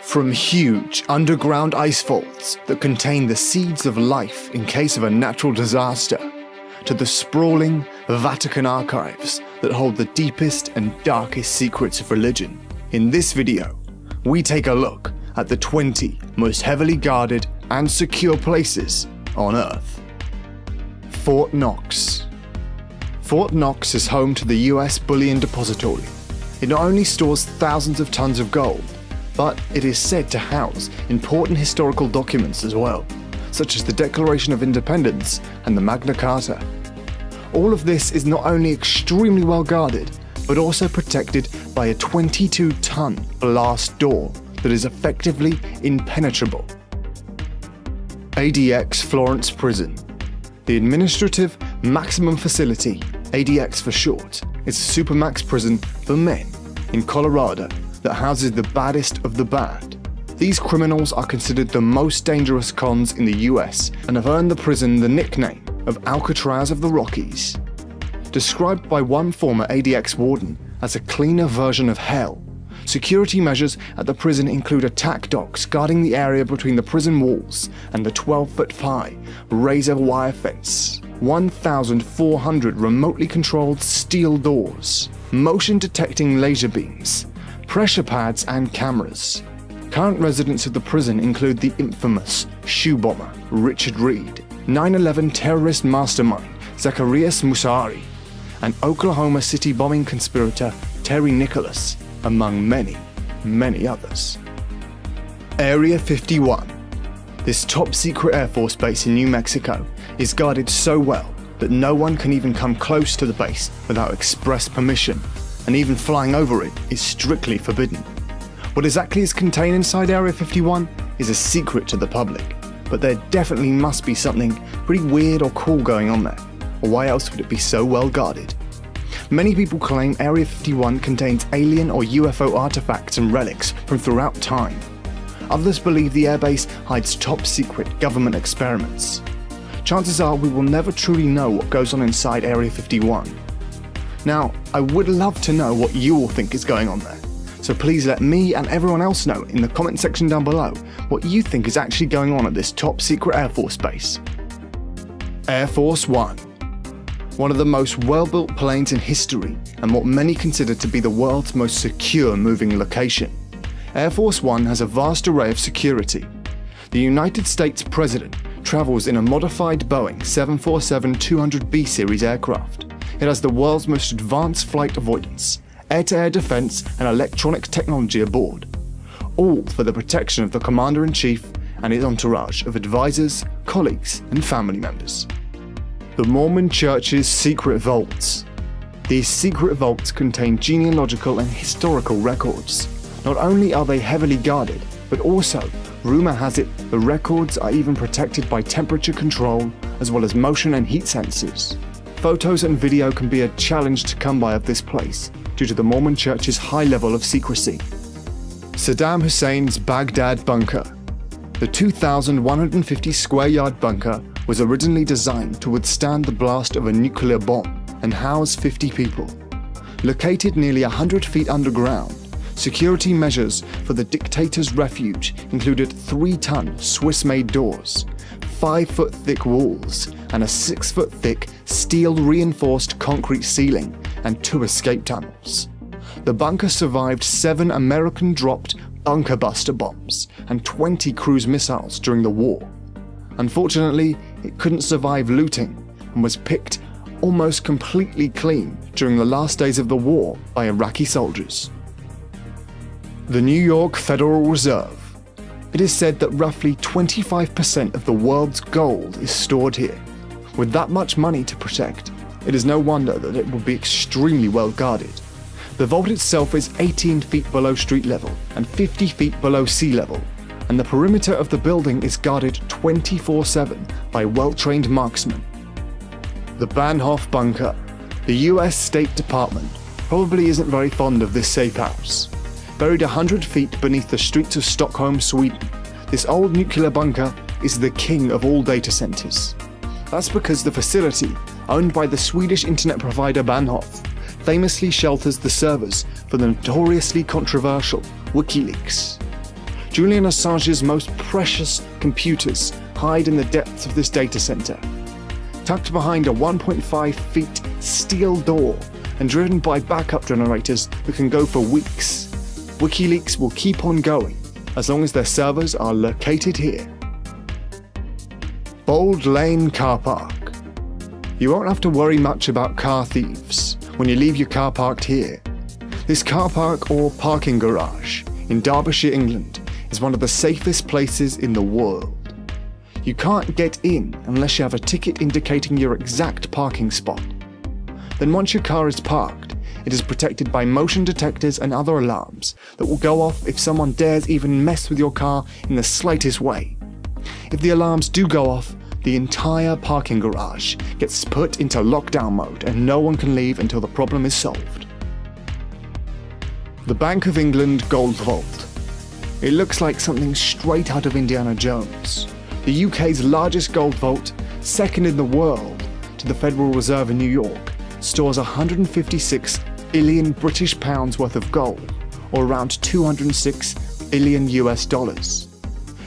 From huge underground ice vaults that contain the seeds of life in case of a natural disaster, to the sprawling Vatican archives that hold the deepest and darkest secrets of religion. In this video, we take a look at the 20 most heavily guarded and secure places on Earth. Fort Knox. Fort Knox is home to the US Bullion Depository. It not only stores thousands of tons of gold, but it is said to house important historical documents as well, such as the Declaration of Independence and the Magna Carta. All of this is not only extremely well guarded, but also protected by a 22-ton blast door that is effectively impenetrable. ADX Florence Prison. The Administrative Maximum Facility, ADX for short, is a supermax prison for men in Colorado that houses the baddest of the bad. These criminals are considered the most dangerous cons in the US and have earned the prison the nickname of Alcatraz of the Rockies. Described by one former ADX warden as a cleaner version of hell, security measures at the prison include attack dogs guarding the area between the prison walls and the 12-foot high razor wire fence, 1,400 remotely controlled steel doors, motion detecting laser beams, pressure pads and cameras. Current residents of the prison include the infamous shoe bomber Richard Reed, 9/11 terrorist mastermind Zacarias Musari, and Oklahoma City bombing conspirator Terry Nicholas, among many, many others. Area 51. This top-secret Air Force base in New Mexico is guarded so well that no one can even come close to the base without express permission, and even flying over it is strictly forbidden. What exactly is contained inside Area 51 is a secret to the public, but there definitely must be something pretty weird or cool going on there, or why else would it be so well guarded? Many people claim Area 51 contains alien or UFO artifacts and relics from throughout time. Others believe the airbase hides top-secret government experiments. Chances are we will never truly know what goes on inside Area 51. Now, I would love to know what you all think is going on there, so please let me and everyone else know in the comment section down below what you think is actually going on at this top-secret Air Force base. Air Force One. One of the most well-built planes in history and what many consider to be the world's most secure moving location. Air Force One has a vast array of security. The United States President travels in a modified Boeing 747-200B series aircraft. It has the world's most advanced flight avoidance, air-to-air defense, and electronic technology aboard, all for the protection of the Commander-in-Chief and his entourage of advisors, colleagues, and family members. The Mormon Church's secret vaults. These secret vaults contain genealogical and historical records. Not only are they heavily guarded, but also, rumor has it, the records are even protected by temperature control as well as motion and heat sensors. Photos and video can be a challenge to come by of this place due to the Mormon Church's high level of secrecy. Saddam Hussein's Baghdad Bunker. The 2,150 square yard bunker was originally designed to withstand the blast of a nuclear bomb and house 50 people. Located nearly 100 feet underground, security measures for the dictator's refuge included 3-ton Swiss-made doors, 5-foot thick walls, and a 6-foot thick steel-reinforced concrete ceiling and 2 escape tunnels. The bunker survived 7 American-dropped bunker buster bombs and 20 cruise missiles during the war. Unfortunately, it couldn't survive looting and was picked almost completely clean during the last days of the war by Iraqi soldiers. The New York Federal Reserve. It is said that roughly 25% of the world's gold is stored here. With that much money to protect, it is no wonder that it will be extremely well guarded. The vault itself is 18 feet below street level and 50 feet below sea level, and the perimeter of the building is guarded 24/7 by well-trained marksmen. The Bahnhof Bunker. The US State Department probably isn't very fond of this safe house. Buried 100 feet beneath the streets of Stockholm, Sweden, this old nuclear bunker is the king of all data centers. That's because the facility, owned by the Swedish internet provider Bahnhof, famously shelters the servers for the notoriously controversial WikiLeaks. Julian Assange's most precious computers hide in the depths of this data center, tucked behind a 1.5 feet steel door and driven by backup generators that can go for weeks. WikiLeaks will keep on going as long as their servers are located here. Bold Lane Car Park. You won't have to worry much about car thieves when you leave your car parked here. This car park or parking garage in Derbyshire, England is one of the safest places in the world. You can't get in unless you have a ticket indicating your exact parking spot. Then once your car is parked, it is protected by motion detectors and other alarms that will go off if someone dares even mess with your car in the slightest way. If the alarms do go off, the entire parking garage gets put into lockdown mode and no one can leave until the problem is solved. The Bank of England Gold Vault. It looks like something straight out of Indiana Jones. The UK's largest gold vault, second in the world to the Federal Reserve in New York, stores 156 billion British pounds worth of gold, or around 206 billion US dollars.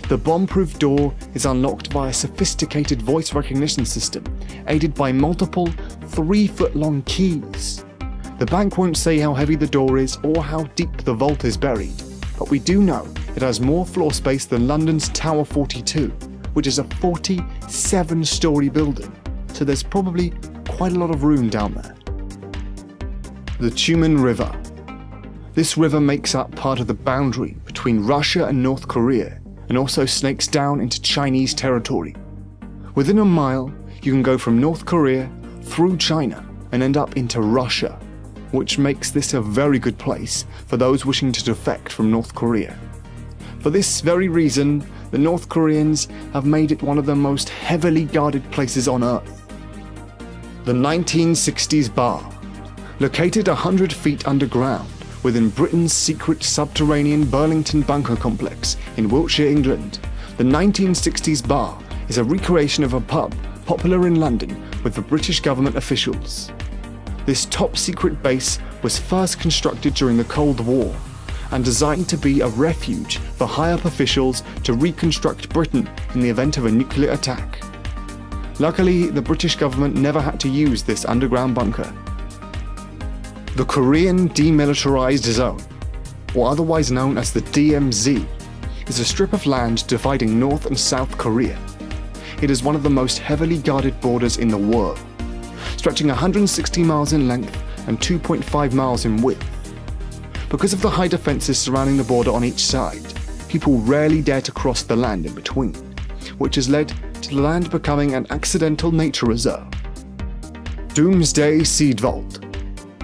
The bomb-proof door is unlocked by a sophisticated voice recognition system, aided by multiple 3-foot-long keys. The bank won't say how heavy the door is or how deep the vault is buried, but we do know it has more floor space than London's Tower 42, which is a 47-story building, so there's probably quite a lot of room down there. The Tumen River. This river makes up part of the boundary between Russia and North Korea, and also snakes down into Chinese territory. Within a mile, you can go from North Korea through China and end up into Russia, which makes this a very good place for those wishing to defect from North Korea. For this very reason, the North Koreans have made it one of the most heavily guarded places on Earth. The 1960s Bar. Located 100 feet underground within Britain's secret subterranean Burlington bunker complex in Wiltshire, England, the 1960s Bar is a recreation of a pub popular in London with the British government officials. This top-secret base was first constructed during the Cold War and designed to be a refuge for high-up officials to reconstruct Britain in the event of a nuclear attack. Luckily, the British government never had to use this underground bunker. The Korean Demilitarized Zone, or otherwise known as the DMZ, is a strip of land dividing North and South Korea. It is one of the most heavily guarded borders in the world, stretching 160 miles in length and 2.5 miles in width. Because of the high defenses surrounding the border on each side, people rarely dare to cross the land in between, which has led to the land becoming an accidental nature reserve. Doomsday Seed Vault.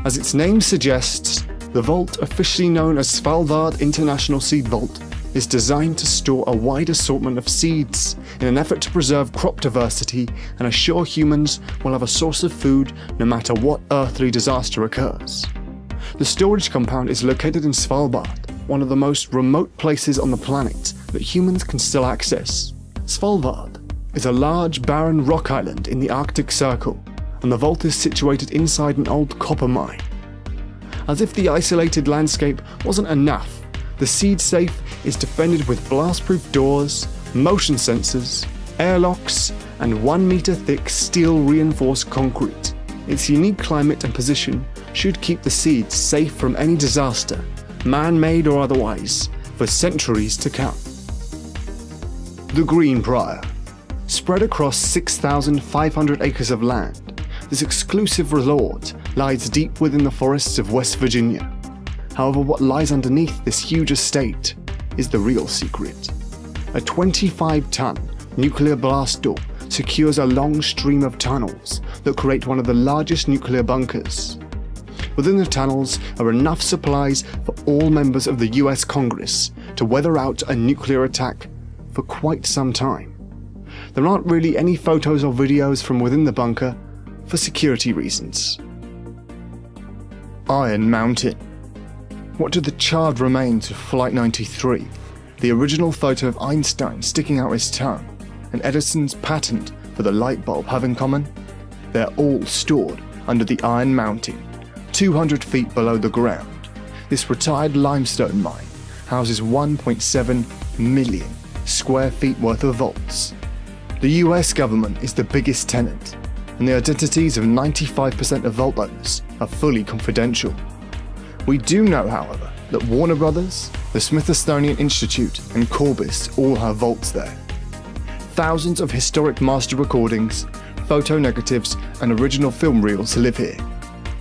As its name suggests, the vault, officially known as Svalbard International Seed Vault, is designed to store a wide assortment of seeds in an effort to preserve crop diversity and assure humans will have a source of food no matter what earthly disaster occurs. The storage compound is located in Svalbard, one of the most remote places on the planet that humans can still access. Svalbard is a large barren rock island in the Arctic Circle, and the vault is situated inside an old copper mine. As if the isolated landscape wasn't enough, the seed safe is defended with blast-proof doors, motion sensors, airlocks, and 1 meter thick steel-reinforced concrete. Its unique climate and position should keep the seeds safe from any disaster, man-made or otherwise, for centuries to come. The Greenbrier. Spread across 6,500 acres of land, this exclusive resort lies deep within the forests of West Virginia. However, what lies underneath this huge estate is the real secret. A 25-ton nuclear blast door secures a long stream of tunnels that create one of the largest nuclear bunkers. Within the tunnels are enough supplies for all members of the US Congress to weather out a nuclear attack for quite some time. There aren't really any photos or videos from within the bunker for security reasons. Iron Mountain. What do the charred remains of Flight 93, the original photo of Einstein sticking out his tongue, and Edison's patent for the light bulb have in common? They're all stored under the Iron Mountain, 200 feet below the ground. This retired limestone mine houses 1.7 million square feet worth of vaults. The US government is the biggest tenant, and the identities of 95% of vault owners are fully confidential. We do know, however, that Warner Brothers, the Smithsonian Institute, and Corbis all have vaults there. Thousands of historic master recordings, photo negatives, and original film reels live here.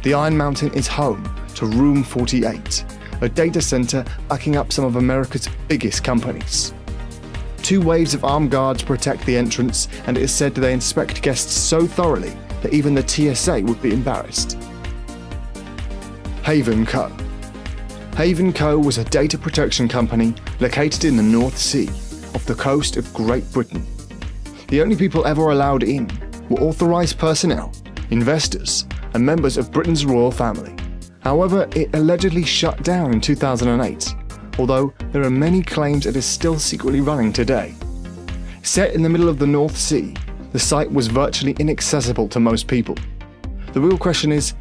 The Iron Mountain is home to Room 48, a data center backing up some of America's biggest companies. 2 waves of armed guards protect the entrance, and it is said they inspect guests so thoroughly that even the TSA would be embarrassed. Haven Co. Haven Co. was a data protection company located in the North Sea, off the coast of Great Britain. The only people ever allowed in were authorized personnel, investors, and members of Britain's royal family. However, it allegedly shut down in 2008, although there are many claims it is still secretly running today. Set in the middle of the North Sea, the site was virtually inaccessible to most people. The real question is,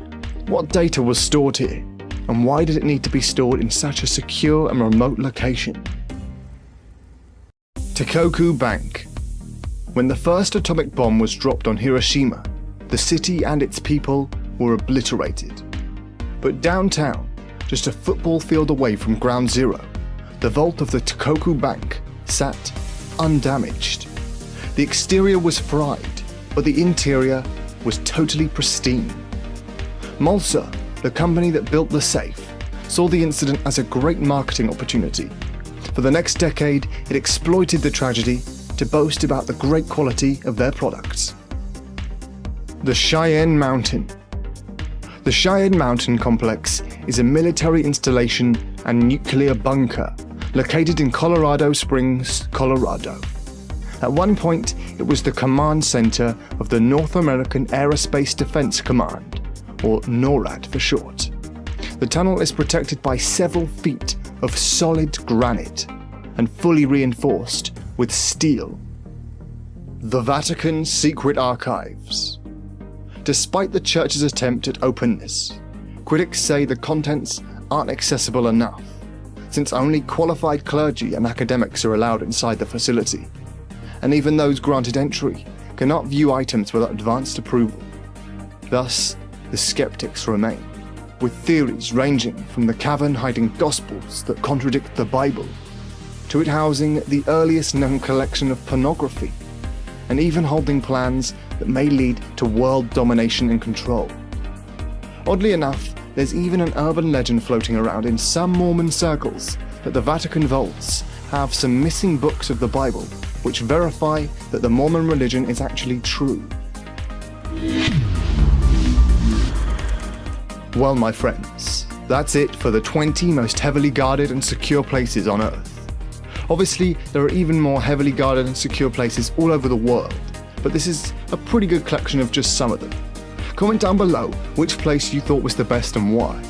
what data was stored here, and why did it need to be stored in such a secure and remote location? Tohoku Bank. When the first atomic bomb was dropped on Hiroshima, the city and its people were obliterated. But downtown, just a football field away from Ground Zero, the vault of the Tohoku Bank sat undamaged. The exterior was fried, but the interior was totally pristine. Mulsa, the company that built the safe, saw the incident as a great marketing opportunity. For the next decade, it exploited the tragedy to boast about the great quality of their products. The Cheyenne Mountain. The Cheyenne Mountain Complex is a military installation and nuclear bunker located in Colorado Springs, Colorado. At one point, it was the command center of the North American Aerospace Defense Command, or NORAD for short. The tunnel is protected by several feet of solid granite and fully reinforced with steel. The Vatican Secret Archives. Despite the church's attempt at openness, critics say the contents aren't accessible enough, since only qualified clergy and academics are allowed inside the facility, and even those granted entry cannot view items without advanced approval. Thus, the skeptics remain, with theories ranging from the cavern hiding gospels that contradict the Bible, to it housing the earliest known collection of pornography, and even holding plans that may lead to world domination and control. Oddly enough, there's even an urban legend floating around in some Mormon circles that the Vatican vaults have some missing books of the Bible which verify that the Mormon religion is actually true. Well, my friends, that's it for the 20 most heavily guarded and secure places on Earth. Obviously, there are even more heavily guarded and secure places all over the world, but this is a pretty good collection of just some of them. Comment down below which place you thought was the best and why.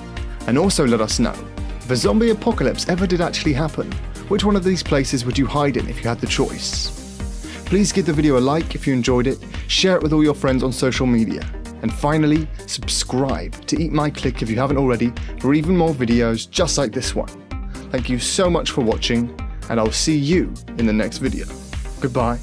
And also let us know, if a zombie apocalypse ever did actually happen, which one of these places would you hide in if you had the choice? Please give the video a like if you enjoyed it, share it with all your friends on social media, and finally, subscribe to Eat My Click if you haven't already for even more videos just like this one. Thank you so much for watching, and I'll see you in the next video. Goodbye.